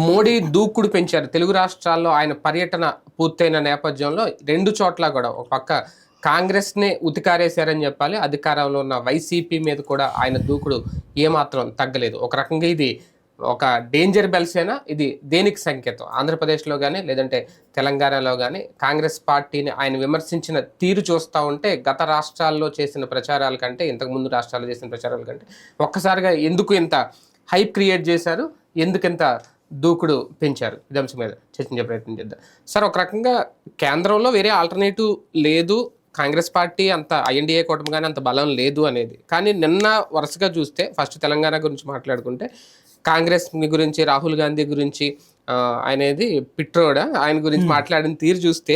మోడీ దూకుడు పెంచారు. తెలుగు రాష్ట్రాల్లో ఆయన పర్యటన పూర్తయిన నేపథ్యంలో 2 చోట్ల కూడా ఒక పక్క కాంగ్రెస్‌నే ఉతికారేశారని చెప్పాలి. అధికారంలో ఉన్న వైసీపీ మీద కూడా ఆయన దూకుడు ఏమాత్రం తగ్గలేదు. ఒక రకంగా ఇది ఒక డేంజర్ బెల్సేనా? ఇది దేనికి సంకేతం? ఆంధ్రప్రదేశ్‌లో గాని, లేదంటే తెలంగాణలో గాని కాంగ్రెస్ పార్టీని ఆయన విమర్శించిన తీరు చూస్తా ఉంటే గత రాష్ట్రాల్లో చేసిన ప్రచారాల కంటే, ఇంతకుముందు రాష్ట్రాల్లో చేసిన ప్రచారాల కంటే ఒక్కసారిగా ఎందుకు ఇంత హైప్ క్రియేట్ చేశారు? ఎందుకింత దూకుడు పెంచారు? ఇది అంశం మీద చర్చించే ప్రయత్నం చేద్దాం. సార్, ఒక రకంగా కేంద్రంలో వేరే ఆల్టర్నేటివ్ లేదు, కాంగ్రెస్ పార్టీ అంత ఐఎన్డీఏ కూటమి కానీ అంత బలం లేదు అనేది. కానీ నిన్న వరుసగా చూస్తే ఫస్ట్ తెలంగాణ గురించి మాట్లాడుకుంటే కాంగ్రెస్ గురించి, రాహుల్ గాంధీ గురించి అనేది పిట్రోడా ఆయన గురించి మాట్లాడిన తీరు చూస్తే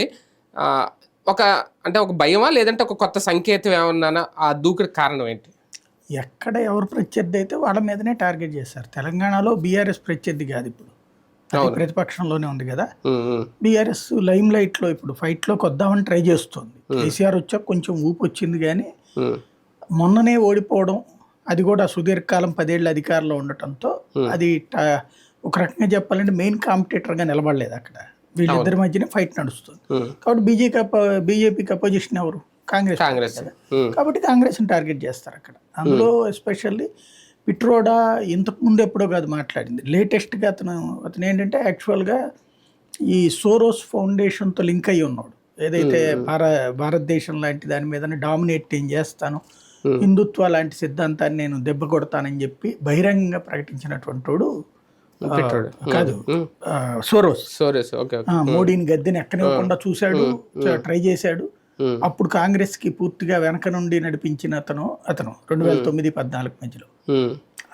ఒక భయమా, లేదంటే ఒక కొత్త సంకేతం ఏమన్నా? ఆ దూకుడు కారణం ఏంటి? ఎక్కడ ఎవరు ప్రత్యర్థి అయితే వాళ్ళ మీదనే టార్గెట్ చేశారు. తెలంగాణలో బీఆర్ఎస్ ప్రత్యర్థి కాదు, ఇప్పుడు ప్రతిపక్షంలోనే ఉంది కదా. బీఆర్ఎస్ లైమ్ లైట్ లో ఇప్పుడు ఫైట్ లోకి వద్దామని ట్రై చేస్తుంది. కేసీఆర్ వచ్చాక కొంచెం ఊపు వచ్చింది, కానీ మొన్ననే ఓడిపోవడం, అది కూడా సుదీర్ఘకాలం 10 ఏళ్ళ అధికారంలో ఉండటంతో అది ఒక రకంగా చెప్పాలంటే మెయిన్ కాంపిటేటర్ గా నిలబడలేదు అక్కడ. వీళ్ళిద్దరి మధ్యనే ఫైట్ నడుస్తుంది. కాబట్టి బీజేపీకి అపోజిషన్ ఎవరు? కాంగ్రెస్. కాబట్టి కాంగ్రెస్ ని టార్గెట్ చేస్తారు అక్కడ. అందులో ఎస్పెషల్లీ పిట్రోడా ఇంతకు ముందు ఎప్పుడో కాదు మాట్లాడింది. లేటెస్ట్గా అతను ఏంటంటే యాక్చువల్గా ఈ సోరోస్ ఫౌండేషన్తో లింక్ అయ్యి ఉన్నాడు. ఏదైతే భారతదేశం లాంటి దాని మీద డామినేట్ నేను చేస్తాను, హిందుత్వ లాంటి సిద్ధాంతాన్ని నేను దెబ్బ కొడతానని చెప్పి బహిరంగంగా ప్రకటించినటువంటి వాడు కాదు సోరోస్. మోడీని గద్దెని ఎక్కనివ్వకుండా చూశాడు, ట్రై చేశాడు. అప్పుడు కాంగ్రెస్ కి పూర్తిగా వెనక నుండి నడిపించిన అతను 2009-14 మధ్యలో.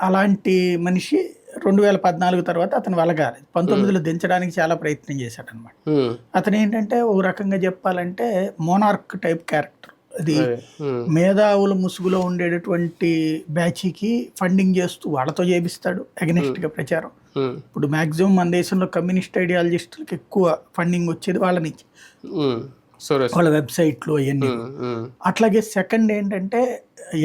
అలాంటి మనిషి 2014 తర్వాత అతను వెలగాలి. 19లో దించడానికి చాలా ప్రయత్నం చేశాడు అనమాట. అతను ఏంటంటే ఓ రకంగా చెప్పాలంటే మోనార్క్ టైప్ క్యారెక్టర్. అది మేధావుల ముసుగులో ఉండేటటువంటి బ్యాచ్కి ఫండింగ్ చేస్తూ వాళ్ళతో చేపిస్తాడు అగెనిస్ట్ గా ప్రచారం. ఇప్పుడు మాక్సిమం మన దేశంలో కమ్యూనిస్ట్ ఐడియాలజిస్టులకు ఎక్కువ ఫండింగ్ వచ్చేది వాళ్ళ నుంచి, వాళ్ళ వెబ్సైట్లు అవన్నీ. అట్లాగే సెకండ్ ఏంటంటే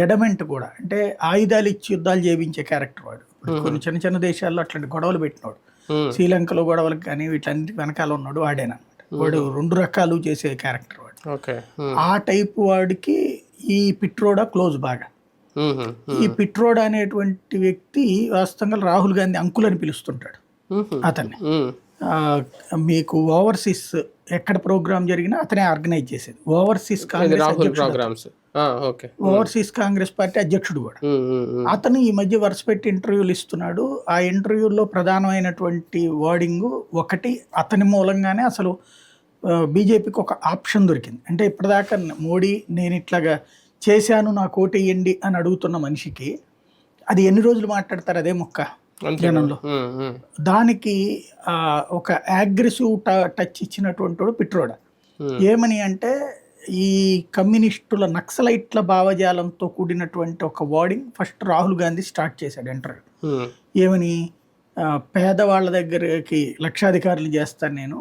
ఎడమెంట్ కూడా, అంటే ఆయుధాలు ఇచ్చి యుద్ధాలు చేయించే క్యారెక్టర్ వాడు. కొన్ని చిన్న చిన్న దేశాల్లో అట్లాంటి గొడవలు పెట్టినవాడు. శ్రీలంకలో గొడవలకు కానీ వీటన్నిటి వెనకాల ఉన్నాడు వాడేనమాట. వాడు 2 రకాలు చేసే క్యారెక్టర్ వాడు. ఆ టైప్ వాడికి ఈ పిట్రోడా క్లోజ్ బాగా. ఈ పిట్రోడా అనేటువంటి వ్యక్తి వాస్తవంగా రాహుల్ గాంధీ అంకుల్ అని పిలుస్తుంటాడు అతన్ని. మీకు ఓవర్సీస్ ఎక్కడ ప్రోగ్రామ్ జరిగినా అతనే ఆర్గనైజ్ చేసేది. ఓవర్సీస్ కాంగ్రెస్ పార్టీ అధ్యక్షుడు కూడా అతను. ఈ మధ్య వరుస పెట్టి ఇంటర్వ్యూలు ఇస్తున్నాడు. ఆ ఇంటర్వ్యూల్లో ప్రధానమైనటువంటి వర్డింగ్ ఒకటి, అతని మూలంగానే అసలు బీజేపీకి ఒక ఆప్షన్ దొరికింది. అంటే ఇప్పటిదాకా మోడీ నేను ఇట్లాగా చేశాను నాకు ఓటేయండి అని అడుగుతున్న మనిషికి అది ఎన్ని రోజులు మాట్లాడతారు అదే మొక్క జనంలో. దానికి ఒక అగ్రెసివ్ టచ్ ఇచ్చినటువంటి వాడు పిట్రోడా. ఏమని అంటే ఈ కమ్యూనిస్టుల నక్సలైట్ల భావజాలంతో కూడినటువంటి ఒక wording first Rahul Gandhi start చేశాడు ఇంటర్వ్యూ. ఏమని, పేదవాళ్ళ దగ్గరికి లక్షాధికారులు చేస్తాను నేను,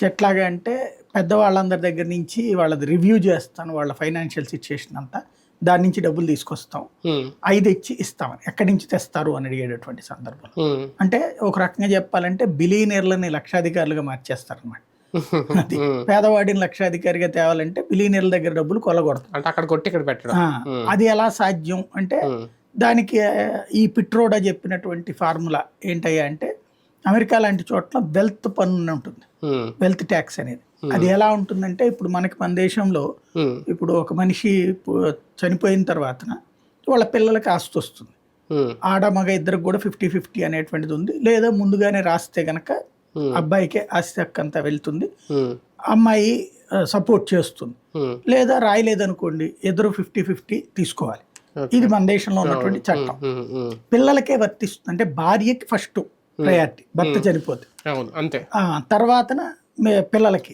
ఎట్లాగా అంటే పెద్దవాళ్ళందరి దగ్గర నుంచి వాళ్ళది రివ్యూ చేస్తాను, వాళ్ళ ఫైనాన్షియల్ సిచ్యుయేషన్ అంతా, దాని నుంచి డబ్బులు తీసుకొస్తాం, 5 ఇచ్చి ఇస్తామని. ఎక్కడి నుంచి తెస్తారు అని అడిగేటటువంటి సందర్భం. అంటే ఒక రకంగా చెప్పాలంటే బిలియనీర్లని లక్షాధికారులుగా మార్చేస్తారనమాట. అది పేదవాడిని లక్షాధికారిగా తేవాలంటే బిలియనీర్ల దగ్గర డబ్బులు కొల్లగొడతాం. అది ఎలా సాధ్యం అంటే దానికి ఈ పిట్రోడా చెప్పినటువంటి ఫార్ములా ఏంటయ్యా అంటే, అమెరికా లాంటి చోట్ల వెల్త్ పన్ను ఉంటుంది, వెల్త్ ట్యాక్స్ అనేది. అది ఎలా ఉంటుందంటే, ఇప్పుడు మనకి మన దేశంలో ఇప్పుడు ఒక మనిషి చనిపోయిన తర్వాత వాళ్ళ పిల్లలకి ఆస్తి వస్తుంది. ఆడ మగ ఇద్దరికి కూడా 50-50 అనేటువంటిది ఉంది. లేదా ముందుగానే రాస్తే గనక అబ్బాయికే ఆస్తి హక్కు అంతా వెళ్తుంది, అమ్మాయి సపోర్ట్ చేస్తుంది. లేదా రాయలేదనుకోండి, ఇద్దరు 50-50 తీసుకోవాలి. ఇది మన దేశంలో ఉన్నటువంటి చట్టం. పిల్లలకే వర్తిస్తుంది. అంటే భార్యకి ఫస్ట్ ప్రయారిటీ, భర్త చనిపోతే తర్వాత పిల్లలకి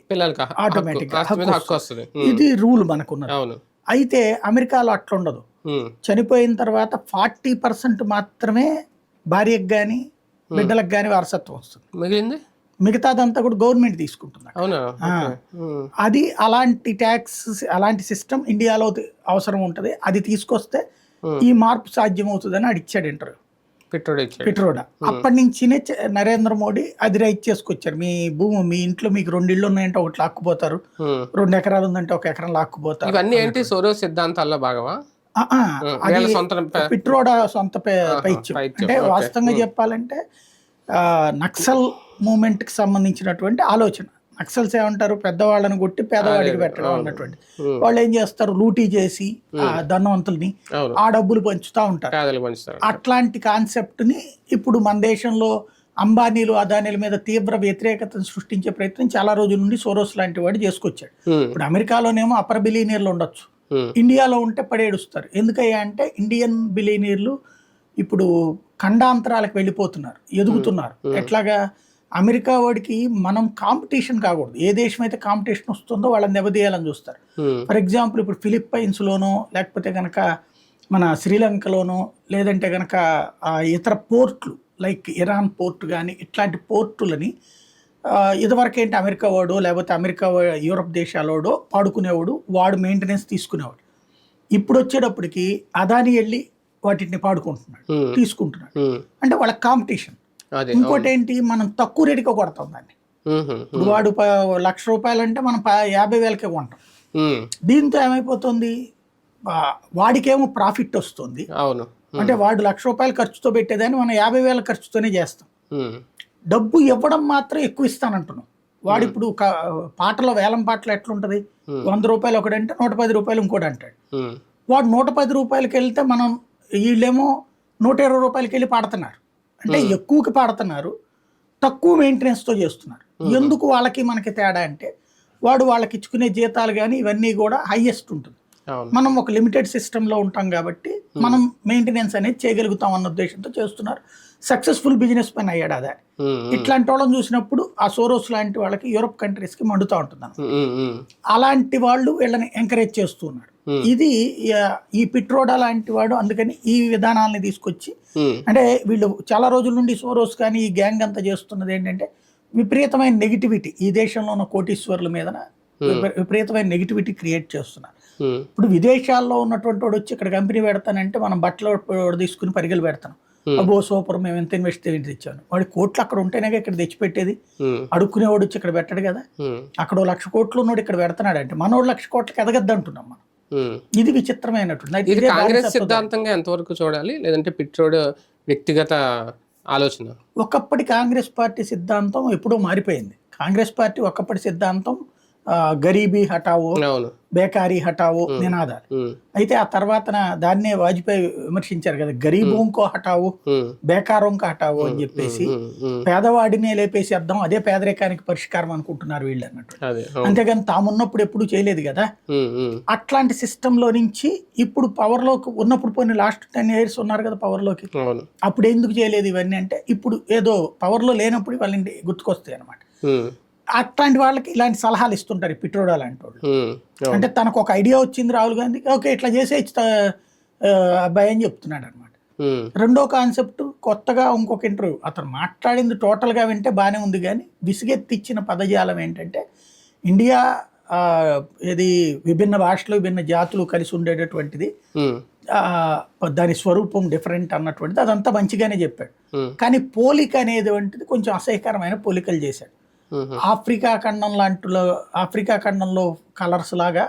ఆటోమేటిక్ హక్కు వస్తుంది. ఇది రూల్ మనకున్నది. అయితే అమెరికాలో అట్లా ఉండదు. చనిపోయిన తర్వాత 40% మాత్రమే భార్యకు గాని బిడ్డలకు గాని వారసత్వం వస్తుంది. మిగతాదంతా కూడా గవర్నమెంట్ తీసుకుంటుంది. అది అలాంటి ట్యాక్స్, అలాంటి సిస్టమ్ ఇండియాలో అవసరం ఉంటుంది. అది తీసుకొస్తే ఈ మార్పు సాధ్యం అవుతుందని అడిచాడు ఇంటర్వ్యూ. పిట్రోడా అప్పటి నుంచినే నరేంద్ర మోడీ అది రైట్ చేసుకొచ్చారు. మీ భూమి మీ ఇంట్లో మీకు 2 ఇళ్ళు ఉన్నాయంటే ఒకటి లాక్కుపోతారు, 2 ఎకరాలు ఉందంటే 1 ఎకరం లాక్కుపోతారు. ఇవన్నీ ఏంటి సోరోస్ సిద్ధాంతాల్లో భాగమా? అది పిట్రోడా సొంత పైత్యం. అంటే వాస్తవంగా చెప్పాలంటే నక్సల్ మూమెంట్ కి సంబంధించినటువంటి ఆలోచన. నక్సల్స్ ఏమంటారు, పెద్దవాళ్ళని కొట్టి పేదవాడికి పెట్టడం అన్నటువంటి. వాళ్ళు ఏం చేస్తారు, లూటీ చేసి ధనవంతుల్ని ఆ డబ్బులు పంచుతా ఉంటారు. అట్లాంటి కాన్సెప్ట్ ని ఇప్పుడు మన దేశంలో అంబానీలు అదానీల మీద తీవ్ర వ్యతిరేకతను సృష్టించే ప్రయత్నం చాలా రోజుల నుండి సోరోస్ లాంటి వాడు చేసుకొచ్చాడు. ఇప్పుడు అమెరికాలోనేమో అపర్ బిలియనీర్లు ఉండొచ్చు, ఇండియాలో ఉంటే పడేడుస్తారు. ఎందుకయ్యా అంటే ఇండియన్ బిలియనీర్లు ఇప్పుడు ఖండాంతరాలకు వెళ్ళిపోతున్నారు, ఎదుగుతున్నారు. ఎట్లాగా, అమెరికా వాడికి మనం కాంపిటీషన్ కాకూడదు. ఏ దేశం అయితే కాంపిటీషన్ వస్తుందో వాళ్ళని దెబ్బతీయాలని చూస్తారు. ఫర్ ఎగ్జాంపుల్ ఇప్పుడు ఫిలిప్పైన్స్లోనో లేకపోతే కనుక మన శ్రీలంకలోనో లేదంటే కనుక ఇతర పోర్ట్లు లైక్ ఇరాన్ పోర్ట్ కానీ ఇట్లాంటి పోర్టులని ఇదివరకు ఏంటి అమెరికా వాడు లేకపోతే యూరప్ దేశాలోడో పాడుకునేవాడు, వాడు మెయింటెనెన్స్ తీసుకునేవాడు. ఇప్పుడు వచ్చేటప్పటికి అదాని వెళ్ళి వాటిని పాడుకుంటున్నాడు, తీసుకుంటున్నాడు. అంటే వాళ్ళకి కాంపిటీషన్. ఇంకోటి ఏంటి, మనం తక్కువ రేటుకి కొడతాం దాన్ని. ఇప్పుడు వాడు ₹1,00,000 అంటే మనం 50,000కే కొంటాం. దీంతో ఏమైపోతుంది, వాడికేమో ప్రాఫిట్ వస్తుంది. అంటే వాడు ₹1,00,000 ఖర్చుతో పెట్టేదాన్ని మనం 50,000 ఖర్చుతోనే చేస్తాం. డబ్బు ఇవ్వడం మాత్రం ఎక్కువ ఇస్తానంటున్నాం. వాడు ఇప్పుడు పాటలో వేలం పాటలో ఎట్లుంటది, ₹100 ఒకడంటే ₹110 ఇంకోటి అంటాడు. వాడు ₹110 వెళ్తే మనం వీళ్ళేమో ₹120 వెళ్ళి పాడుతున్నారు. అంటే ఎక్కువకి పాడుతున్నారు, తక్కువ మెయింటెనెన్స్తో చేస్తున్నారు. ఎందుకు వాళ్ళకి మనకి తేడా అంటే, వాడు వాళ్ళకి ఇచ్చుకునే జీతాలు కానీ ఇవన్నీ కూడా హైయెస్ట్ ఉంటుంది. మనం ఒక లిమిటెడ్ సిస్టంలో ఉంటాం కాబట్టి మనం మెయింటెనెన్స్ అనేది చేయగలుగుతాం అన్న ఉద్దేశంతో చేస్తున్నారు. సక్సెస్ఫుల్ బిజినెస్ పని అయ్యాడు అదే. ఇట్లాంటి వాళ్ళని చూసినప్పుడు ఆ సోరోస్ లాంటి వాళ్ళకి యూరోప్ కంట్రీస్కి మండుతూ ఉంటుంది. అలాంటి వాళ్ళు వీళ్ళని ఎంకరేజ్ చేస్తున్నారు. ఇది ఈ పిట్రోడా లాంటి వాడు అందుకని ఈ విధానాలని తీసుకొచ్చి, అంటే వీళ్ళు చాలా రోజుల నుండి సోరోస్ కానీ ఈ గ్యాంగ్ అంతా చేస్తున్నది ఏంటంటే విపరీతమైన నెగిటివిటీ, ఈ దేశంలో ఉన్న కోటీశ్వర్ల మీద విపరీతమైన నెగిటివిటీ క్రియేట్ చేస్తున్నారు. ఇప్పుడు విదేశాల్లో ఉన్నటువంటి వాడు వచ్చి ఇక్కడ కంపెనీ పెడతానంటే మనం బట్టలు తీసుకుని పరిగెలు పెడతాం, అబ్బో సూపర్ మేము ఎంత ఇన్వెస్ట్ తెచ్చాను. వాడి కోట్లు అక్కడ ఉంటేనే ఇక్కడ తెచ్చిపెట్టేది. అడుక్కునేవాడు వచ్చి ఇక్కడ పెట్టడు కదా. అక్కడ 1,00,000 కోట్లు ఉన్నాడు ఇక్కడ పెడుతున్నాడు అంటే మనోడు 1,00,000 కోట్లకి ఎదగద్దు అంటున్నాం మనం. ఇది విచిత్రమైనటువంటి. ఇది కాంగ్రెస్ సిద్ధాంతంగా ఎంతవరకు చూడాలి, లేదంటే పిట్రోడా వ్యక్తిగత ఆలోచన? ఒకప్పటి కాంగ్రెస్ పార్టీ సిద్ధాంతం ఎప్పుడో మారిపోయింది. కాంగ్రెస్ పార్టీ ఒకప్పటి సిద్ధాంతం గరీబీ హటావో, బేకారీ హటావో నినాదాలు. అయితే ఆ తర్వాత దాన్నే వాజ్పేయి విమర్శించారు కదా, గరీబోంకో హటావో బేకారోంకో హటావో అని చెప్పేసి పేదవాడినే లేపేసేద్దాం, అదే పేదరికానికి పరిష్కారం అనుకుంటున్నారు వీళ్ళు అన్నట్టు. అంతేగాని తామున్నప్పుడు ఎప్పుడు చేయలేదు కదా. అట్లాంటి సిస్టంలో నుంచి ఇప్పుడు పవర్లోకి ఉన్నప్పుడు పోయిన లాస్ట్ 10 years ఉన్నారు కదా పవర్లోకి, అప్పుడు ఎందుకు చేయలేదు ఇవన్నీ అంటే ఇప్పుడు ఏదో పవర్లో లేనప్పుడు వాళ్ళని గుర్తుకొస్తాయి అనమాట. అట్లాంటి వాళ్ళకి ఇలాంటి సలహాలు ఇస్తుంటారు పిట్రోడా లాంటి వాళ్ళు. అంటే తనకు ఒక ఐడియా వచ్చింది రాహుల్ గాంధీకి, ఓకే ఇట్లా చేసే అబ్బాయి అని చెప్తున్నాడు అనమాట. రెండో కాన్సెప్ట్ కొత్తగా ఇంకొక ఇంటర్వ్యూ అతను మాట్లాడింది టోటల్గా వింటే బాగానే ఉంది, కానీ విసిగెత్తిచ్చిన పదజాలం ఏంటంటే ఇండియా ఇది విభిన్న భాషలు విభిన్న జాతులు కలిసి ఉండేటటువంటిది, దాని స్వరూపం డిఫరెంట్ అన్నటువంటిది అదంతా మంచిగానే చెప్పాడు. కానీ పోలిక అనేది కొంచెం అసహ్యకరమైన పోలికలు చేశాడు. ఆఫ్రికా ఖండంలో కలర్స్ లాగా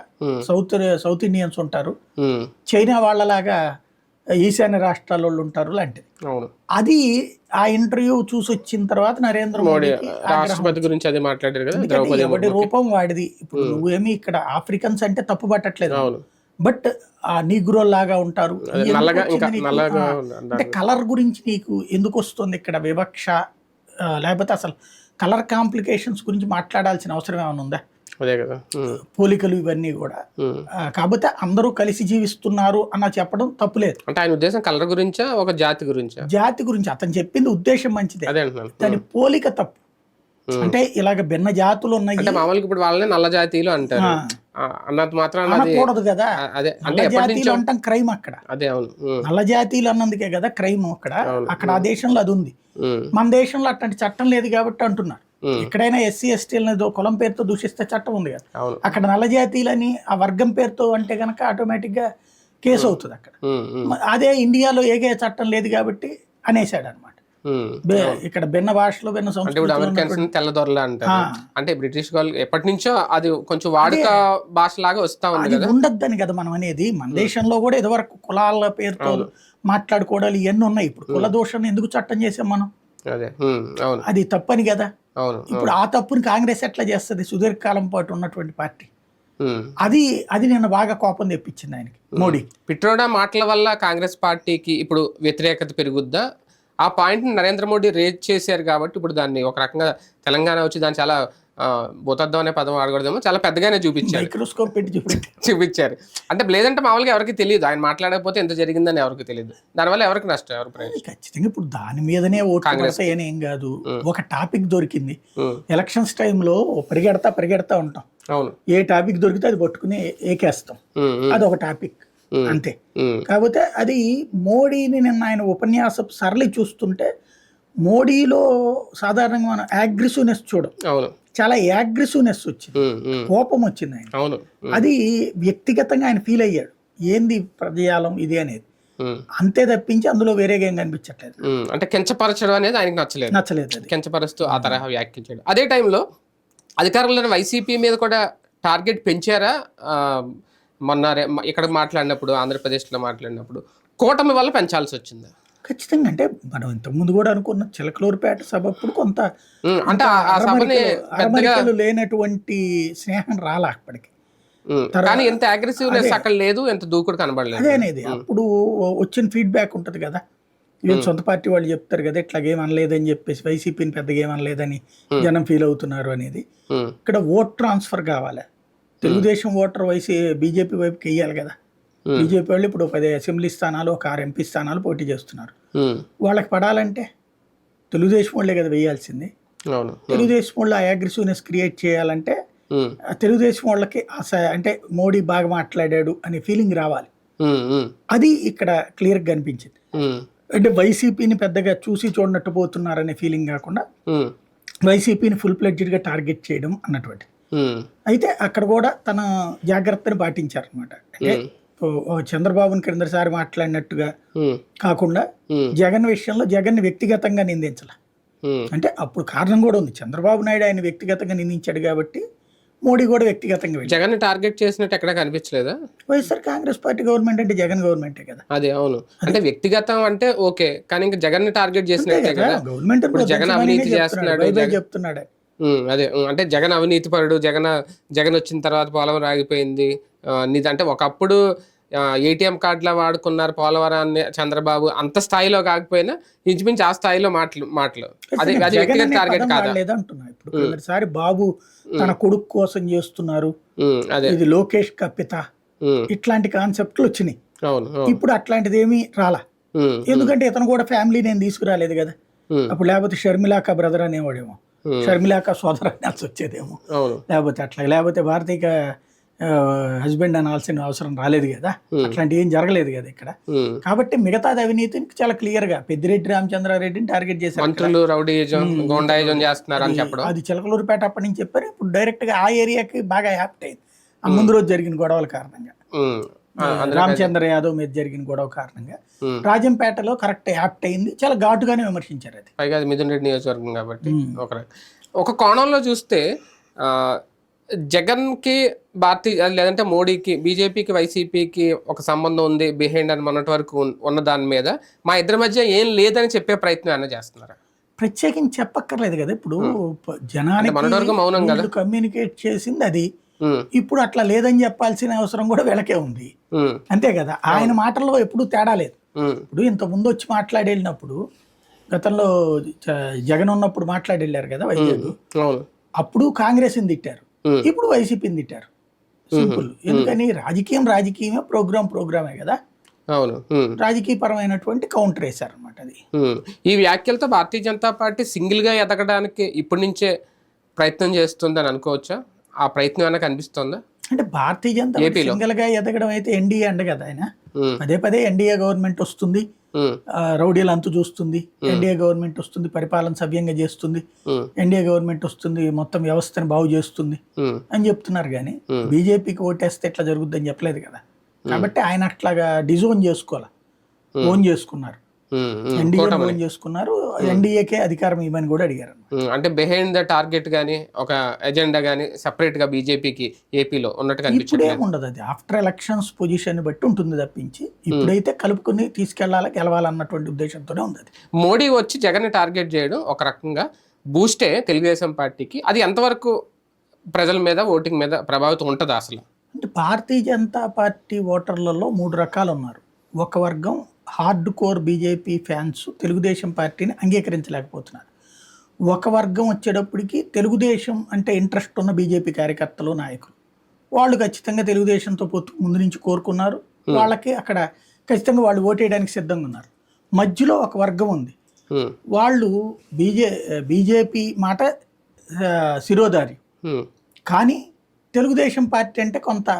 సౌత్ ఇండియన్స్ ఉంటారు, చైనా వాళ్ళలాగా ఈశాన్య రాష్ట్రాల వాళ్ళు ఉంటారు లాంటిది. అది ఆ ఇంటర్వ్యూ చూసి వచ్చిన తర్వాత నరేంద్ర మోడీ రాష్ట్రపతి గురించి అది మాట్లాడారు కదా, ఎవడి రూపం వాడిది. ఇప్పుడు నువ్వేమి ఇక్కడ ఆఫ్రికన్స్ అంటే తప్పు పట్టట్లేదు, బట్ ఆ నీగ్రో లాగా ఉంటారు. అంటే కలర్ గురించి నీకు ఎందుకు వస్తుంది ఇక్కడ వివక్ష, లేకపోతే అసలు కలర్ కాంప్లికేషన్స్ గురించి మాట్లాడాల్సిన అవసరం ఏమైనా ఉందా? అదే కదా, పోలికలు ఇవన్నీ కూడా. కాకపోతే అందరూ కలిసి జీవిస్తున్నారు అన్న చెప్పడం తప్పులేదు. అంటే ఆయన ఉద్దేశం కలర్ గురించా ఒక జాతి గురించా? జాతి గురించి అతను చెప్పింది ఉద్దేశం మంచిదే, దాని పోలిక తప్పు. అంటే ఇలాగ భిన్న జాతులు ఉన్నాయి. మామూలుగా ఇప్పుడు వాళ్ళని నల్ల జాతీయులు అంటారు అన్నది మాత్రం అనకూడదు కదా. నల్ల జాతీయులు అంటాం క్రైమ్ అక్కడ. అదే అవును, నల్ల జాతీయులు అన్నందుకే కదా క్రైమ్ అక్కడ ఆ దేశంలో అది ఉంది. మన దేశంలో అట్లాంటి చట్టం లేదు కాబట్టి అంటున్నారు. ఎక్కడైనా ఎస్సీ ఎస్టీలను కులం పేరుతో దూషిస్తే చట్టం ఉంది కదా. అక్కడ నల్ల జాతీయులని ఆ వర్గం పేరుతో అంటే కనుక ఆటోమేటిక్ గా కేసు అవుతుంది అక్కడ. అదే ఇండియాలో ఏగే చట్టం లేదు కాబట్టి అనేసాడు అనమాట. ఇక్కడ భిన్న భాషలో భిన్న అంటే ఇప్పుడు అమెరికన్స్ తెల్లదొరలా అంటారు. అంటే బ్రిటిష్ వాళ్ళు ఎప్పటి నుంచో అది కొంచెం వాడుక భాష లాగా వస్తా ఉంది కదా, ఉండద్దని కదా మనం అనేది. మన దేశంలో కూడా ఇదివరకు కులాల పేరుతో మాట్లాడుకోవడాలు ఇవన్నీ ఉన్నాయి. ఇప్పుడు కుల దోషాన్ని ఎందుకు చట్టం చేసాం మనం? అదే అవును, అది తప్పని కదా. అవును, ఇప్పుడు ఆ తప్పుని కాంగ్రెస్ ఎట్లా చేస్తుంది? సుదీర్ఘకాలం పాటు ఉన్నటువంటి పార్టీ. అది నిన్న బాగా కోపం తెప్పించింది ఆయనకి, మోడీ. పిట్రోడా మాటల వల్ల కాంగ్రెస్ పార్టీకి ఇప్పుడు వ్యతిరేకత పెరుగుద్దా? ఆ పాయింట్ నరేంద్ర మోడీ రేజ్ చేశారు కాబట్టి ఇప్పుడు దాన్ని ఒక రకంగా తెలంగాణ వచ్చి దాన్ని చాలా భూతద్దం అనే పదం వాడకూడదేమో, చాలా పెద్దగానే చూపించారు, మైక్రోస్కోప్ పెట్టి చూపించారు. అంటే లేదంటే మామూలుగా ఎవరికి తెలియదు, ఆయన మాట్లాడకపోతే ఎంత జరిగిందని ఎవరికి తెలియదు. దానివల్ల ఎవరికి నష్టం, ఎవరికి ప్రయోజనం? ఖచ్చితంగా ఇప్పుడు దాని మీదనే కాంగ్రెస్ ఏం కాదు. ఒక టాపిక్ దొరికింది, ఎలక్షన్స్ టైంలో పరిగెడతా ఉంటాం. అవును, ఏ టాపిక్ దొరికితే అది పట్టుకుని ఏకేస్తాం, అది ఒక టాపిక్ అంతే. కాకపోతే అది మోడీని నిన్న ఆయన ఉపన్యాసపు సరళి చూస్తుంటే మోడీలో సాధారణంగా మనం అగ్రెసివ్నెస్ చూడం, చాలా అగ్రెసివ్నెస్ వచ్చింది, కోపం వచ్చింది ఆయన. అది వ్యక్తిగతంగా ఆయన ఫీల్ అయ్యాడు, ఏంది ప్రజాలం ఇది అనేది, అంతే తప్పించి అందులో వేరేగా ఏం కనిపించట్లేదు. అంటే కించపరచడం అనేది ఆయనకి నచ్చలేదు, కించపరుస్తూ ఆ తరహా వ్యాఖ్యలు చేయడం. అదే టైంలో అధికారంలో వైసీపీ మీద కూడా టార్గెట్ పెంచారా? మొన్న ఇక్కడ మాట్లాడినప్పుడు, ఆంధ్రప్రదేశ్లో మాట్లాడినప్పుడు కూటమి వల్ల పెంచాల్సి వచ్చింది. ఖచ్చితంగా. అంటే మనం ఇంతకుముందు కూడా అనుకున్న చిలకలూరుపేట సభ అప్పుడు కొంత అంటే అరమరికలు లేనటువంటి స్నేహం రాలా అప్పటికి. కానీ ఎంత అగ్రెసివ్నెస్ అక్కడ లేదు, ఎంత దూకుడు కనబడలేదు. అదే అనేది అప్పుడు వచ్చిన ఫీడ్బ్యాక్ ఉంటుంది కదా, వీళ్ళు సొంత పార్టీ వాళ్ళు చెప్తారు కదా ఇట్లాగేం అనలేదని చెప్పేసి, వైసీపీని పెద్దగా ఏమనలేదని జనం ఫీల్ అవుతున్నారు అనేది. ఇక్కడ ఓట్ ట్రాన్స్ఫర్ కావాలి, తెలుగుదేశం ఓటర్ బీజేపీ వైపుకి వెయ్యాలి కదా. బీజేపీ వాళ్ళు ఇప్పుడు 10 అసెంబ్లీ స్థానాలు, ఒక 6 ఎంపీ స్థానాలు పోటీ చేస్తున్నారు. వాళ్ళకి పడాలంటే తెలుగుదేశం వాళ్ళే కదా వేయాల్సింది. తెలుగుదేశం వాళ్ళు ఆ అగ్రెసివ్నెస్ క్రియేట్ చేయాలంటే తెలుగుదేశం వాళ్ళకి అంటే మోడీ బాగా మాట్లాడాడు అనే ఫీలింగ్ రావాలి. అది ఇక్కడ క్లియర్గా కనిపించింది. అంటే వైసీపీని పెద్దగా చూసి చూడనట్టు పోతున్నారనే ఫీలింగ్ కాకుండా వైసీపీని ఫుల్ ప్లెడ్జ్డ్గా టార్గెట్ చేయడం అన్నటువంటి. అయితే అక్కడ కూడా తన జాగ్రత్తని పాటించారనమాట. అంటే చంద్రబాబుని క్రిందసారి మాట్లాడినట్టుగా కాకుండా జగన్ విషయంలో జగన్ వ్యక్తిగతంగా నిందించాల. అంటే అప్పుడు కారణం కూడా ఉంది, చంద్రబాబు నాయుడు ఆయన వ్యక్తిగతంగా నిందించాడు కాబట్టి మోడీ కూడా వ్యక్తిగతంగా జగన్ టార్గెట్ చేసినట్టు ఎక్కడ కనిపించలేదా? వైఎస్ఆర్ కాంగ్రెస్ పార్టీ గవర్నమెంట్ అంటే జగన్ గవర్నమెంటే కదా. అదే అవును, అంటే వ్యక్తిగతం అంటే ఓకే, కానీ ఇంకా జగన్ టార్గెట్ చేసినట్టే కదా. గవర్నమెంట్ జగన్ అవినీతి చేస్తున్నాడు చెప్తున్నాడు. అదే అంటే జగన్ అవినీతి పరుడు, జగన్ వచ్చిన తర్వాత పోలవరం ఆగిపోయింది. అంటే ఒకప్పుడు ఏటీఎం కార్డులా వాడుకున్నారు పోలవరాన్ని చంద్రబాబు, అంత స్థాయిలో కాకపోయినా ఇంచుమించు ఆ స్థాయిలో మాటలు అది వ్యక్తిగత టార్గెట్ కాదా అంటున్నా. ఇప్పుడు ఒకసారి బాబు తన కొడుకు కోసం చేస్తున్నారు, ఇది లోకేష్ కప్పిత, ఇట్లాంటి కాన్సెప్ట్లు వచ్చినాయి. ఇప్పుడు అట్లాంటిది ఏమీ రాలా, ఎందుకంటే ఇతను కూడా ఫ్యామిలీ నేను తీసుకురాలేదు కదా. అప్పుడు లేకపోతే షర్మిలాకా బ్రదర్ అనేవాడేమో, షర్మిలాకా సోదరు అనాల్సి వచ్చేదేమో, లేకపోతే భారతీయ హస్బెండ్ అనాల్సిన అవసరం రాలేదు కదా. అట్లాంటి ఏం జరగలేదు కదా ఇక్కడ. కాబట్టి మిగతాది అవినీతిని చాలా క్లియర్ గా పెద్దిరెడ్డి రామచంద్రారెడ్డిని టార్గెట్ చేశారు. అది చిలకలూరుపేట అప్పటి నుంచి చెప్పారు. ఇప్పుడు డైరెక్ట్ గా ఆ ఏరియాకి బాగా యాప్ట్ అయింది ఆ ముందు రోజు జరిగిన గొడవల కారణంగా, రామచంద్ర యాదవ్ మీద జరిగిన గొడవ కారణంగా. రాజంపేటలో కరెక్ట్ యాప్ట్ అయింది, చాలా ఘాటుగానే విమర్శించారు. అది పైగా అది మిథున్ రెడ్డి నియోజకవర్గం కాబట్టి ఒక కోణంలో చూస్తే జగన్కి లేదంటే మోడీకి, బీజేపీకి, వైసీపీకి ఒక సంబంధం ఉంది బిహైండ్ అని మొన్నటి వరకు ఉన్న దాని మీద మా ఇద్దరి మధ్య ఏం లేదని చెప్పే ప్రయత్నం అన్న చేస్తున్నారు. ప్రత్యేకించి చెప్పక్కర్లేదు కదా. ఇప్పుడు జనానికి మౌనం కదా కమ్యూనికేట్ చేసింది అది. ఇప్పుడు అట్లా లేదని చెప్పాల్సిన అవసరం కూడా వీళ్ళకే ఉంది, అంతే కదా. ఆయన మాటల్లో ఎప్పుడు తేడా లేదు. ఇప్పుడు ఇంత ముందు వచ్చి మాట్లాడి వెళ్ళినప్పుడు, గతంలో జగన్ ఉన్నప్పుడు మాట్లాడి వెళ్ళారు కదా వైజాగ్, అప్పుడు కాంగ్రెస్ని తిట్టారు, ఇప్పుడు వైసీపీని తిట్టారు. సింపుల్. ఎందుకని రాజకీయమే, ప్రోగ్రామే కదా. అవును, రాజకీయ పరమైనటువంటి కౌంటర్ వేశారు అనమాట. అది ఈ వ్యాఖ్యలతో భారతీయ జనతా పార్టీ సింగిల్ గా ఎదగడానికి ఇప్పటి నుంచే ప్రయత్నం చేస్తుందని అనుకోవచ్చా? ఆ ప్రయత్నం ఏమైనా కనిపిస్తుందా? అంటే భారతీయ జనతా పార్టీ సింగిల్ గా ఎదగడం అయితే ఎన్డీఏ అండ కదా. ఆయన పదే ఎన్డీఏ గవర్నమెంట్ వస్తుంది, రౌడీలు అంతు చూస్తుంది, ఎన్డీఏ గవర్నమెంట్ వస్తుంది, పరిపాలన సవ్యంగా చేస్తుంది, ఎన్డీఏ గవర్నమెంట్ వస్తుంది, మొత్తం వ్యవస్థను బాగు చేస్తుంది అని చెప్తున్నారు. కానీ బీజేపీకి ఓటేస్తే ఎట్లా జరుగుద్దని చెప్పలేదు కదా. కాబట్టి ఆయన అట్లాగా డిజోన్ చేసుకోవాలి, ఓన్ చేసుకున్నారు. ఎన్డీఏ ఓన్ చేసుకున్నారు, ఎన్డీఏకే అధికారం ఇవ్వని కూడా అడిగారు. అంటే బిహైండ్ ద టార్గెట్ గానీ ఒక ఎజెండా గానీ సెపరేట్ గా బీజేపీకి ఏపీలో ఉన్నట్టుగా ఇప్పుడే ఉండదు, అది ఆఫ్టర్ ఎలక్షన్స్ పొజిషన్ బట్టి ఉంటుంది తప్పించి ఇప్పుడైతే కలుపుకుని తీసుకెళ్లాలి గెలవాలన్నటువంటి ఉద్దేశంతోనే ఉంది. మోడీ వచ్చి జగన్ టార్గెట్ చేయడం ఒక రకంగా బూస్టే తెలుగుదేశం పార్టీకి. అది ఎంతవరకు ప్రజల మీద ఓటింగ్ మీద ప్రభావితం ఉంటుంది అసలు? అంటే భారతీయ జనతా పార్టీ ఓటర్లలో 3 రకాలు ఉన్నారు. ఒక వర్గం hard core BJP fans Telugu Desam పార్టీని అంగీకరించలేకపోతున్నారు. ఒక వర్గం వచ్చేటప్పటికి తెలుగుదేశం అంటే ఇంట్రెస్ట్ ఉన్న బీజేపీ కార్యకర్తలు, నాయకులు, వాళ్ళు ఖచ్చితంగా తెలుగుదేశంతో పొత్తు ముందు నుంచి కోరుకున్నారు. వాళ్ళకి అక్కడ ఖచ్చితంగా వాళ్ళు ఓటేయడానికి సిద్ధంగా ఉన్నారు. మధ్యలో ఒక వర్గం ఉంది, వాళ్ళు బీజేపీ మాట శిరోధారి, కానీ తెలుగుదేశం పార్టీ అంటే కొంత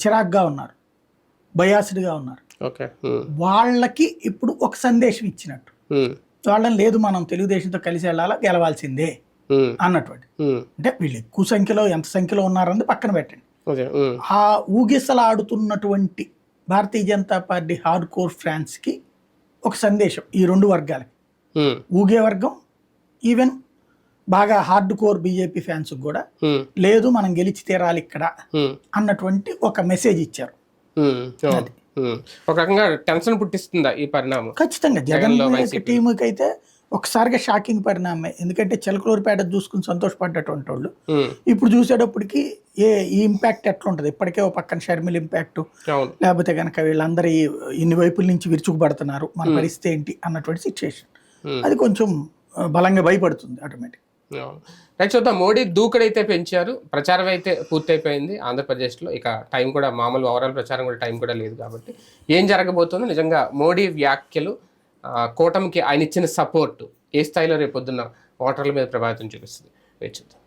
చిరాగ్గా ఉన్నారు, బయాస్డ్గా ఉన్నారు. వాళ్ళకి ఇప్పుడు ఒక సందేశం ఇచ్చినట్టు, వాళ్ళని లేదు మనం తెలుగుదేశంతో కలిసి వెళ్ళాలా, గెలవాల్సిందే అన్నటువంటి. అంటే వీళ్ళు ఎక్కువ సంఖ్యలో ఎంత సంఖ్యలో ఉన్నారన్నది పక్కన పెట్టండి. ఆ ఊగిసలాడుతున్నటువంటి Bharatiya Janata party hard core ఫ్యాన్స్కి ఒక సందేశం ఈ 2 వర్గాలకి. ఊగే వర్గం, ఈవెన్ బాగా హార్డ్ కోర్ బీజేపీ ఫ్యాన్స్ కూడా లేదు మనం గెలిచి తీరాలి ఇక్కడ అన్నటువంటి ఒక మెసేజ్ ఇచ్చారు. ఒక రకంగా టెన్షన్ పుట్టిస్తుందా ఈ పరిణామం? ఖచ్చితంగా జగన్ టీంకి అయితే ఒకసారిగా షాకింగ్ పరిణామమే. ఎందుకంటే చిలకలూరుపేట చూసుకుని సంతోషపడ్డటువంటి వాళ్ళు ఇప్పుడు చూసేటప్పటికి ఈ ఇంపాక్ట్ ఎట్లా ఉంటుంది, ఇప్పటికే ఒక పక్కన షర్మిల ఇంపాక్ట్, లేకపోతే కనుక వీళ్ళందరూ ఇన్ని వైపుల నుంచి విరుచుకుపడుతున్నారు, మన పరిస్థితి ఏంటి అన్నటువంటి సిచ్యుయేషన్, అది కొంచెం బలంగా భయపడుతుంది ఆటోమేటిక్. రైట్, చూద్దాం. మోడీ దూకుడైతే పెంచారు, ప్రచారం అయితే పూర్తయిపోయింది ఆంధ్రప్రదేశ్లో. ఇక టైం కూడా మామూలు ఓవరాల్ ప్రచారం కూడా టైం కూడా లేదు కాబట్టి ఏం జరగబోతుందో నిజంగా మోడీ వ్యాఖ్యలు, కూటమికి ఆయన ఇచ్చిన సపోర్టు ఏ స్థాయిలో రేపొద్దున్న ఓటర్ల మీద ప్రభావితం చూపిస్తుంది, వేచి చూద్దాం.